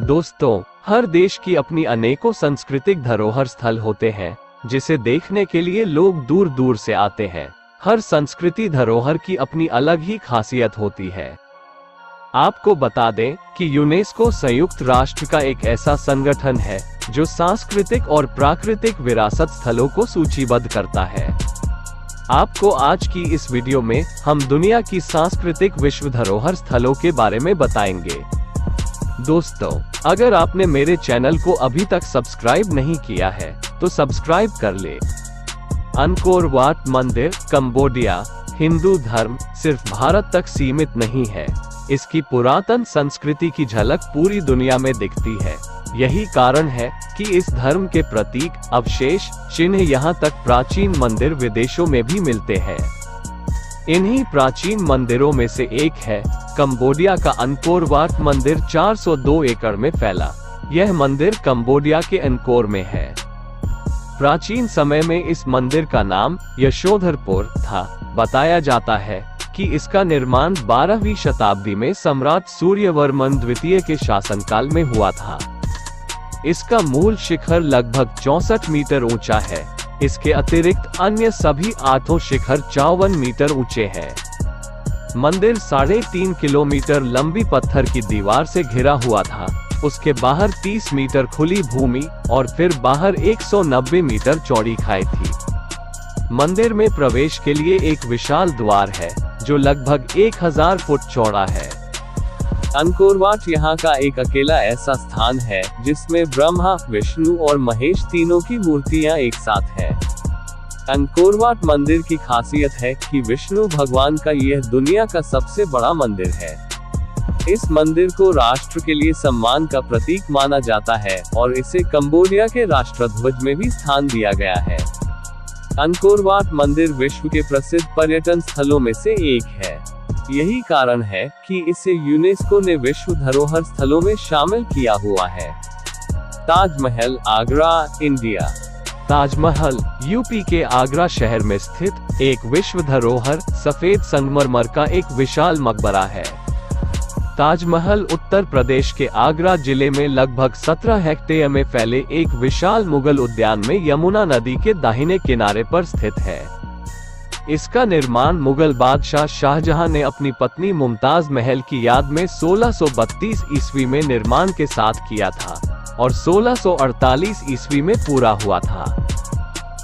दोस्तों, हर देश की अपनी अनेकों सांस्कृतिक धरोहर स्थल होते हैं, जिसे देखने के लिए लोग दूर दूर से आते हैं। हर संस्कृति धरोहर की अपनी अलग ही खासियत होती है। आपको बता दें कि यूनेस्को संयुक्त राष्ट्र का एक ऐसा संगठन है जो सांस्कृतिक और प्राकृतिक विरासत स्थलों को सूचीबद्ध करता है। आपको आज की इस वीडियो में हम दुनिया की सांस्कृतिक विश्व धरोहर स्थलों के बारे में बताएंगे। दोस्तों, अगर आपने मेरे चैनल को अभी तक सब्सक्राइब नहीं किया है तो सब्सक्राइब कर ले। अंकोर वाट मंदिर, कंबोडिया। हिंदू धर्म सिर्फ भारत तक सीमित नहीं है, इसकी पुरातन संस्कृति की झलक पूरी दुनिया में दिखती है। यही कारण है कि इस धर्म के प्रतीक, अवशेष, चिन्ह यहाँ तक प्राचीन मंदिर विदेशों में भी मिलते हैं। इन्हीं प्राचीन मंदिरों में से एक है कंबोडिया का अंकोर वाट मंदिर, 402 एकड़ में फैला। यह मंदिर कंबोडिया के अंकोर में है। प्राचीन समय में इस मंदिर का नाम यशोधरपुर था। बताया जाता है कि इसका निर्माण 12वीं शताब्दी में सम्राट सूर्यवर्मन द्वितीय के शासनकाल में हुआ था। इसका मूल शिखर लगभग 64 मीटर ऊंचा है। इसके अतिरिक्त अन्य सभी 8 शिखर 54 मीटर ऊंचे हैं। मंदिर 3.5 किलोमीटर लंबी पत्थर की दीवार से घिरा हुआ था। उसके बाहर 30 मीटर खुली भूमि और फिर बाहर 190 मीटर चौड़ी खाई थी। मंदिर में प्रवेश के लिए एक विशाल द्वार है जो लगभग 1000 फुट चौड़ा है। अंकोर वाट यहाँ का एक अकेला ऐसा स्थान है जिसमें ब्रह्मा, विष्णु और महेश तीनों की मूर्तियां एक साथ हैं। अंकोर वाट मंदिर की खासियत है कि विष्णु भगवान का यह दुनिया का सबसे बड़ा मंदिर है। इस मंदिर को राष्ट्र के लिए सम्मान का प्रतीक माना जाता है और इसे कंबोडिया के राष्ट्रध्वज में भी स्थान दिया गया है। अंकोर वाट मंदिर विश्व के प्रसिद्ध पर्यटन स्थलों में से एक है। यही कारण है कि इसे यूनेस्को ने विश्व धरोहर स्थलों में शामिल किया हुआ है। ताजमहल, आगरा, इंडिया। ताजमहल यूपी के आगरा शहर में स्थित एक विश्व धरोहर सफेद संगमरमर का एक विशाल मकबरा है। ताजमहल उत्तर प्रदेश के आगरा जिले में लगभग 17 हेक्टेयर में फैले एक विशाल मुगल उद्यान में यमुना नदी के दाहिने किनारे पर स्थित है। इसका निर्माण मुगल बादशाह शाहजहां ने अपनी पत्नी मुमताज महल की याद में 1632 ईस्वी में निर्माण के साथ किया था और 1648 ईस्वी में पूरा हुआ था।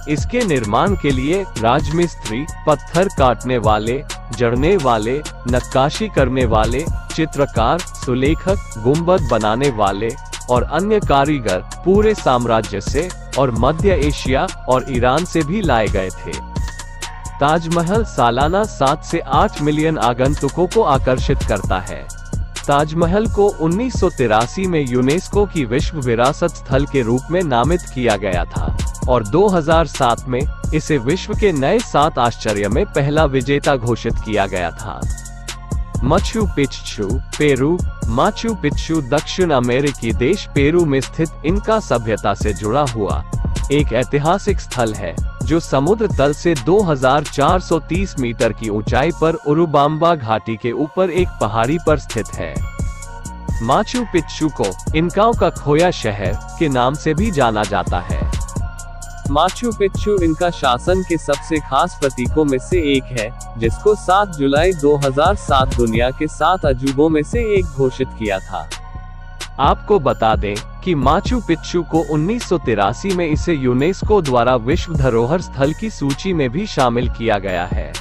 इसके निर्माण के लिए राजमिस्त्री, पत्थर काटने वाले, जड़ने वाले, नक्काशी करने वाले, चित्रकार, सुलेखक, गुंबद बनाने वाले और अन्य कारीगर पूरे साम्राज्य से और मध्य एशिया और ईरान से भी लाए गए थे। ताजमहल सालाना 7 से 8 मिलियन आगंतुकों को आकर्षित करता है। ताजमहल को 1983 में यूनेस्को की विश्व विरासत स्थल के रूप में नामित किया गया था और 2007 में इसे विश्व के नए 7 आश्चर्य में पहला विजेता घोषित किया गया था। Machu Picchu, Peru. Machu Picchu दक्षिण अमेरिकी देश पेरू में स्थित इंका सभ्यता से जुड़ा हुआ एक ऐतिहासिक स्थल है जो समुद्र तल से 2430 मीटर की ऊंचाई पर उरुबाम्बा घाटी के ऊपर एक पहाड़ी पर स्थित है। माचू पिच्चू को इनकाओं का खोया शहर के नाम से भी जाना जाता है। माचू पिच्चू इनका शासन के सबसे खास प्रतीकों में से एक है, जिसको 7 जुलाई 2007 दुनिया के 7 अजूबों में से एक घोषित किया था। आपको बता दें कि माचू पिच्चू को 1983 में इसे यूनेस्को द्वारा विश्व धरोहर स्थल की सूची में भी शामिल किया गया है।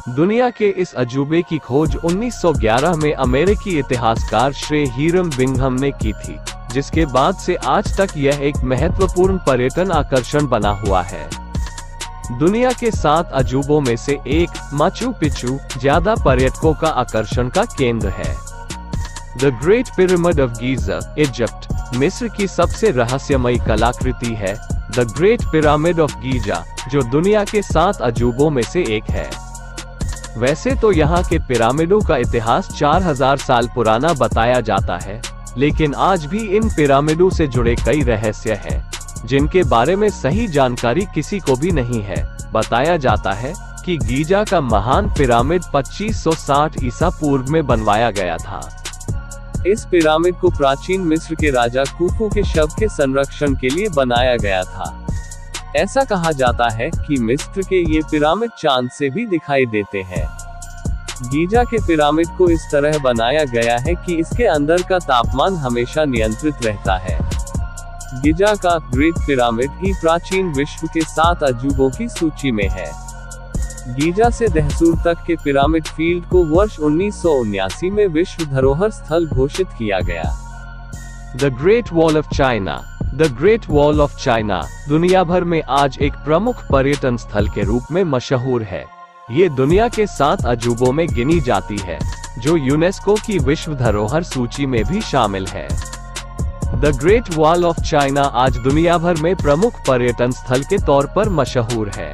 दुनिया के इस अजूबे की खोज 1911 में अमेरिकी इतिहासकार श्रे हीरम बिंघम ने की थी, जिसके बाद से आज तक यह एक महत्वपूर्ण पर्यटन आकर्षण बना हुआ है। दुनिया के 7 अजूबों में से एक माचू पिच्चू ज्यादा पर्यटकों का आकर्षण का केंद्र है। The great pyramid of Giza, Egypt. मिस्र की सबसे रहस्यमयी कलाकृति है the great pyramid of Giza, जो दुनिया के 7 अजूबों में से एक है। वैसे तो यहाँ के पिरामिडों का इतिहास 4000 साल पुराना बताया जाता है, लेकिन आज भी इन पिरामिडों से जुड़े कई रहस्य हैं, जिनके बारे में सही जानकारी किसी को भी नहीं है। बताया जाता है कि गीजा का महान पिरामिड 2560 ईसा पूर्व में बनवाया गया था। इस पिरामिड को प्राचीन मिस्र के राजा खुफू के शव के संरक्षण के लिए बनाया गया था। ऐसा कहा जाता है कि मिस्र के ये पिरामिड चांद से भी दिखाई देते हैं। गीजा के पिरामिड को इस तरह बनाया गया है कि इसके अंदर का तापमान हमेशा नियंत्रित रहता है। गीजा का ग्रेट पिरामिड ही प्राचीन विश्व के 7 अजूबों की सूची में है। गीजा से दहसूर तक के पिरामिड फील्ड को वर्ष 1979 में विश्व धरोहर स्थल घोषित किया गया। The great wall of China. The great wall of China दुनिया भर में आज एक प्रमुख पर्यटन स्थल के रूप में मशहूर है। ये दुनिया के 7 अजूबों में गिनी जाती है, जो यूनेस्को की विश्व धरोहर सूची में भी शामिल है। The great wall of China आज दुनिया भर में प्रमुख पर्यटन स्थल के तौर पर मशहूर है।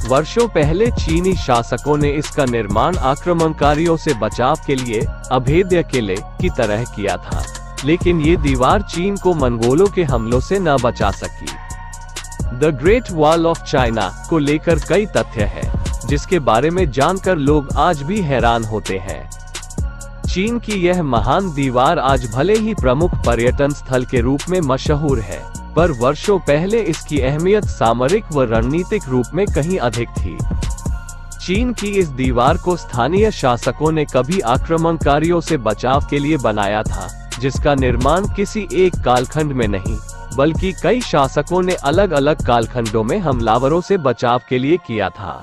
वर्षों पहले चीनी शासकों ने इसका निर्माण आक्रमणकारियों से बचाव के लिए अभेद्य किले की तरह किया था, लेकिन ये दीवार चीन को मंगोलों के हमलों से न बचा सकी। The great wall of China को लेकर कई तथ्य हैं, जिसके बारे में जानकर लोग आज भी हैरान होते हैं। चीन की यह महान दीवार आज भले ही प्रमुख पर्यटन स्थल के रूप में मशहूर है, पर वर्षों पहले इसकी अहमियत सामरिक व रणनीतिक रूप में कहीं अधिक थी। चीन की इस दीवार को स्थानीय शासकों ने कभी आक्रमणकारियों से बचाव के लिए बनाया था, जिसका निर्माण किसी एक कालखंड में नहीं, बल्कि कई शासकों ने अलग अलग कालखंडों में हमलावरों से बचाव के लिए किया था।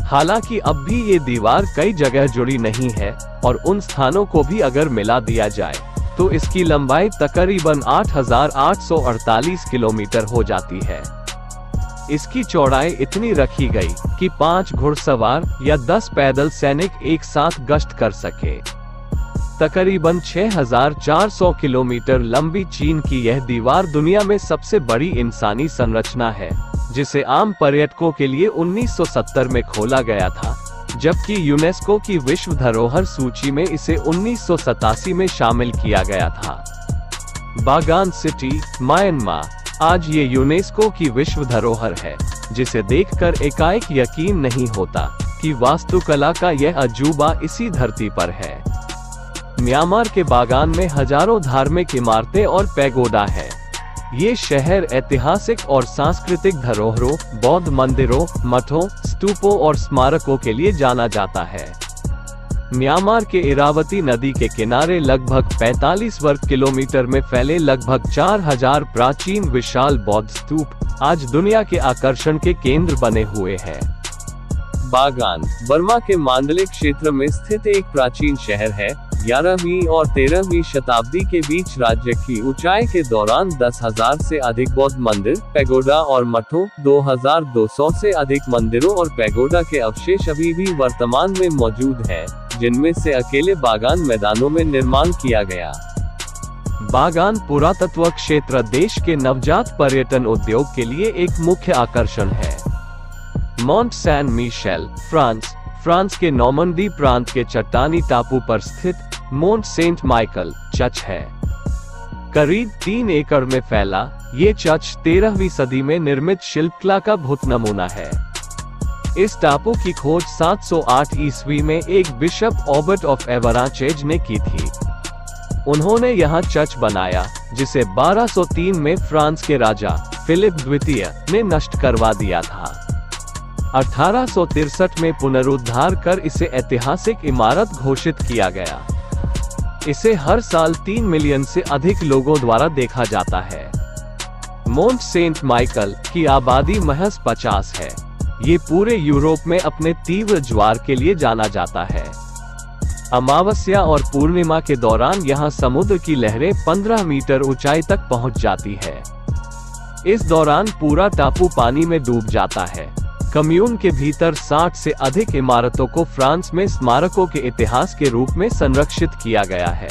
हालांकि अब भी ये दीवार कई जगह जुड़ी नहीं है, और उन स्थानों को भी अगर मिला दिया जाए तो इसकी लंबाई तकरीबन 8,848 किलोमीटर हो जाती है। इसकी चौड़ाई इतनी रखी गई कि 5 घुड़सवार या 10 पैदल सैनिक एक साथ गश्त कर सके। तकरीबन 6,400 किलोमीटर लंबी चीन की यह दीवार दुनिया में सबसे बड़ी इंसानी संरचना है, जिसे आम पर्यटकों के लिए 1970 में खोला गया था, जबकि यूनेस्को की विश्व धरोहर सूची में इसे 1987 में शामिल किया गया था। बागान सिटी, म्यांमार। आज ये यूनेस्को की विश्व धरोहर है, जिसे देखकर एकाएक यकीन नहीं होता कि वास्तुकला का यह अजूबा इसी धरती पर है। म्यांमार के बागान में हजारों धार्मिक इमारतें और पैगोडा है। ये शहर ऐतिहासिक और सांस्कृतिक धरोहरों, बौद्ध मंदिरों, मठों, स्तूपों और स्मारकों के लिए जाना जाता है। म्यांमार के इरावती नदी के किनारे लगभग 45 वर्ग किलोमीटर में फैले लगभग 4000 प्राचीन विशाल बौद्ध स्तूप आज दुनिया के आकर्षण के केंद्र बने हुए हैं। बागान बर्मा के मांडलिक क्षेत्र में स्थित एक प्राचीन शहर है। 11वीं और 13वीं शताब्दी के बीच राज्य की ऊंचाई के दौरान 10,000 से अधिक बौद्ध मंदिर, पैगोडा और मठों, 2,200 से अधिक मंदिरों और पैगोडा के अवशेष अभी भी वर्तमान में मौजूद हैं, जिनमें से अकेले बागान मैदानों में निर्माण किया गया। बागान पुरातत्व क्षेत्र देश के नवजात पर्यटन उद्योग के लिए एक मुख्य आकर्षण है। मॉन्ट सैन मिशेल, फ्रांस के नॉर्मंडी प्रांत के चट्टानी टापू पर स्थित मोंट सेंट माइकल चर्च है। करीब 3 एकड़ में फैला ये चर्च 13वीं सदी में निर्मित शिल्पकला का भूत नमूना है। इस टापू की खोज 708 ईस्वी में एक बिशप ऑबर्ट ऑफ एवरांचेज ने की थी। उन्होंने यहाँ चर्च बनाया, जिसे 1203 में फ्रांस के राजा फिलिप द्वितीय ने नष्ट करवा दिया था। 1863 में पुनरुद्धार कर इसे ऐतिहासिक इमारत घोषित किया गया। इसे हर साल 3 मिलियन से अधिक लोगों द्वारा देखा जाता है। मोंट सेंट माइकल की आबादी महज 50 है। ये पूरे यूरोप में अपने तीव्र ज्वार के लिए जाना जाता है। अमावस्या और पूर्णिमा के दौरान यहाँ समुद्र की लहरें 15 मीटर ऊंचाई तक पहुँच जाती है। इस दौरान पूरा टापू पानी में डूब जाता है। कम्यून के भीतर 60 से अधिक इमारतों को फ्रांस में स्मारकों के इतिहास के रूप में संरक्षित किया गया है।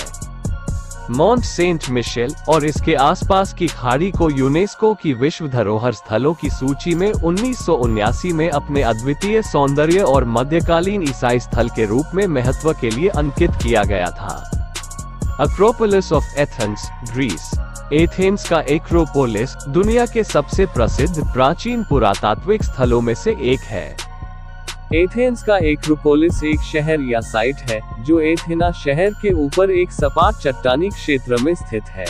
मॉन्ट सेंट मिशेल और इसके आसपास की खाड़ी को यूनेस्को की विश्व धरोहर स्थलों की सूची में 1979 में अपने अद्वितीय सौंदर्य और मध्यकालीन ईसाई स्थल के रूप में महत्व के लिए अंकित किया गया था। Acropolis of Athens, Greece. Athens का एक्रोपोलिस दुनिया के सबसे प्रसिद्ध प्राचीन पुरातात्विक स्थलों में से एक है। एथेंस का एक्रोपोलिस एक शहर या साइट है जो एथेना शहर के ऊपर एक सपाट चट्टानी क्षेत्र में स्थित है।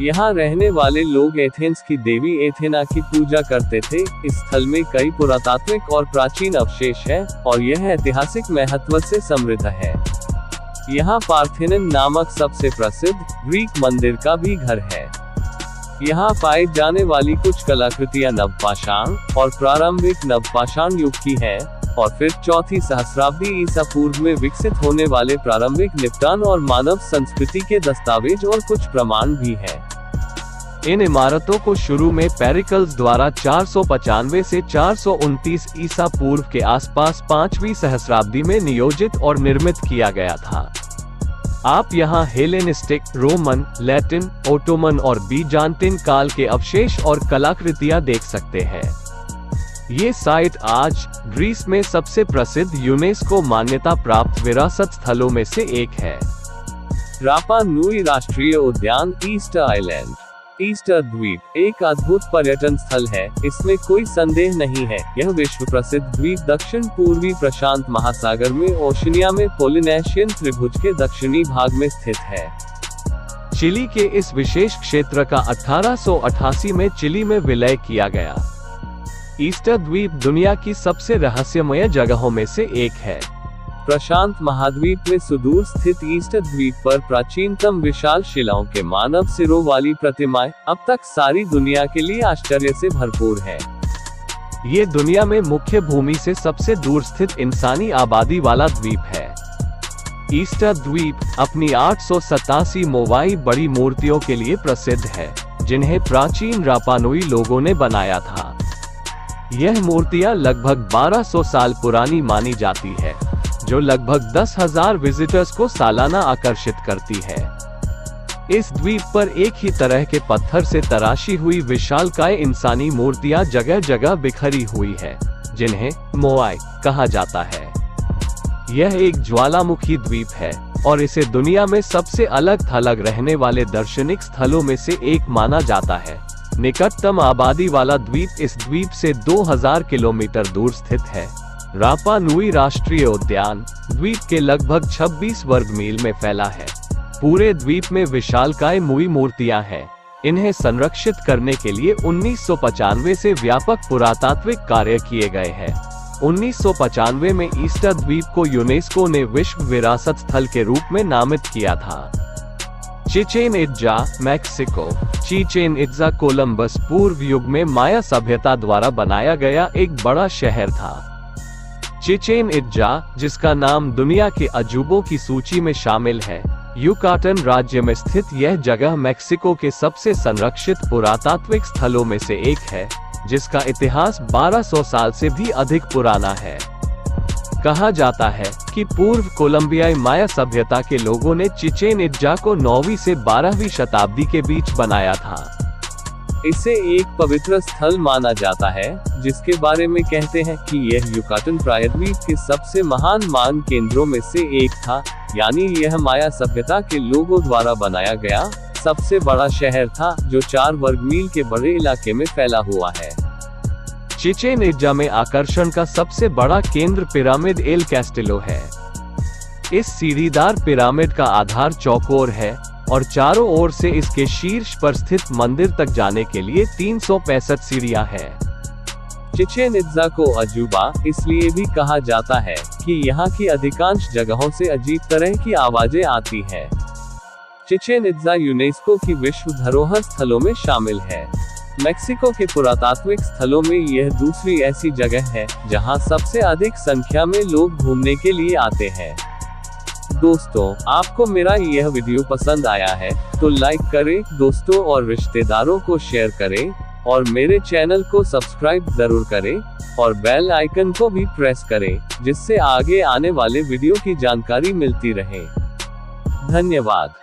यहाँ रहने वाले लोग एथेंस की देवी एथेना की पूजा करते थे। इस स्थल में कई पुरातात्विक और प्राचीन अवशेष हैं और यह ऐतिहासिक महत्व से समृद्ध है। यहाँ पार्थेनन नामक सबसे प्रसिद्ध ग्रीक मंदिर का भी घर है। यहाँ पाई जाने वाली कुछ कलाकृतियाँ नवपाषाण और प्रारंभिक नवपाषाण युग की हैं, और फिर चौथी सहस्राब्दी ईसा पूर्व में विकसित होने वाले प्रारंभिक निपटान और मानव संस्कृति के दस्तावेज और कुछ प्रमाण भी हैं। इन इमारतों को शुरू में पेरिकल्स द्वारा 495 से 429 ईसा पूर्व के आसपास 5वीं सहस्राब्दी में नियोजित और निर्मित किया गया था। आप यहाँ हेलेनिस्टिक, रोमन, लैटिन, ओटोमन और बीजांटिन काल के अवशेष और कलाकृतियाँ देख सकते हैं। ये साइट आज ग्रीस में सबसे प्रसिद्ध यूनेस्को मान्यता प्राप्त विरासत स्थलों में से एक है। रापा नुई राष्ट्रीय उद्यान, ईस्टर आइलैंड, ईस्टर द्वीप एक अद्भुत पर्यटन स्थल है, इसमें कोई संदेह नहीं है। यह विश्व प्रसिद्ध द्वीप दक्षिण पूर्वी प्रशांत महासागर में ओशनिया में पोलिनेशियन त्रिभुज के दक्षिणी भाग में स्थित है। चिली के इस विशेष क्षेत्र का 1888 में चिली में विलय किया गया। ईस्टर द्वीप दुनिया की सबसे रहस्यमय जगहों में से एक है। प्रशांत महाद्वीप में सुदूर स्थित ईस्टर द्वीप पर प्राचीनतम विशाल शिलाओं के मानव सिरों वाली प्रतिमाएं अब तक सारी दुनिया के लिए आश्चर्य से भरपूर है। ये दुनिया में मुख्य भूमि से सबसे दूर स्थित इंसानी आबादी वाला द्वीप है। ईस्टर द्वीप अपनी 887 मोवाई बड़ी मूर्तियों के लिए प्रसिद्ध है, जिन्हें प्राचीन रापानुई लोगों ने बनाया था। यह मूर्तियां लगभग 1200 साल पुरानी मानी जाती है, जो लगभग 10,000 विजिटर्स को सालाना आकर्षित करती है। इस द्वीप पर एक ही तरह के पत्थर से तराशी हुई विशालकाय इंसानी मूर्तियां जगह जगह बिखरी हुई है, जिन्हें मोआई कहा जाता है। यह एक ज्वालामुखी द्वीप है और इसे दुनिया में सबसे अलग थलग रहने वाले दार्शनिक स्थलों में से एक माना जाता है। निकटतम आबादी वाला द्वीप इस द्वीप से 2000 किलोमीटर दूर स्थित है। रापा नुई राष्ट्रीय उद्यान द्वीप के लगभग 26 वर्ग मील में फैला है। पूरे द्वीप में विशालकाय मुई मूर्तियां हैं। इन्हें संरक्षित करने के लिए 1995 से व्यापक पुरातात्विक कार्य किए गए हैं। 1995 में ईस्टर द्वीप को यूनेस्को ने विश्व विरासत स्थल के रूप में नामित किया था। Chichen Itza, Mexico. Chichen Itza Columbus पूर्व युग में माया सभ्यता द्वारा बनाया गया एक बड़ा शहर था। चिचेन इट्जा, जिसका नाम दुनिया के अजूबों की सूची में शामिल है, युकाटन राज्य में स्थित यह जगह मेक्सिको के सबसे संरक्षित पुरातात्विक स्थलों में से एक है, जिसका इतिहास 1200 साल से भी अधिक पुराना है। कहा जाता है कि पूर्व कोलंबियाई माया सभ्यता के लोगों ने चिचेन इट्जा को 9वीं से 12वीं शताब्दी के बीच बनाया था। इसे एक पवित्र स्थल माना जाता है, जिसके बारे में कहते हैं कि यह युकाटन प्रायद्वीप के सबसे महान मान केंद्रों में से एक था, यानी यह माया सभ्यता के लोगों द्वारा बनाया गया सबसे बड़ा शहर था, जो 4 वर्ग मील के बड़े इलाके में फैला हुआ है। चिचेन इट्जा में आकर्षण का सबसे बड़ा केंद्र पिरामिड एल कैस्टिलो है। इस सीढ़ीदार पिरामिड का आधार चौकोर है और चारों ओर से इसके शीर्ष पर स्थित मंदिर तक जाने के लिए 365 सीढ़ियां हैं। चिचेन इट्जा को अजूबा इसलिए भी कहा जाता है कि यहाँ की अधिकांश जगहों से अजीब तरह की आवाजें आती हैं। चिचेन इट्जा यूनेस्को की विश्व धरोहर स्थलों में शामिल है। मेक्सिको के पुरातात्विक स्थलों में यह दूसरी ऐसी जगह है जहां सबसे अधिक संख्या में लोग घूमने के लिए आते हैं। दोस्तों, आपको मेरा यह वीडियो पसंद आया है तो लाइक करें, दोस्तों और रिश्तेदारों को शेयर करें और मेरे चैनल को सब्सक्राइब जरूर करें और बेल आइकन को भी प्रेस करें, जिससे आगे आने वाले वीडियो की जानकारी मिलती रहे। धन्यवाद।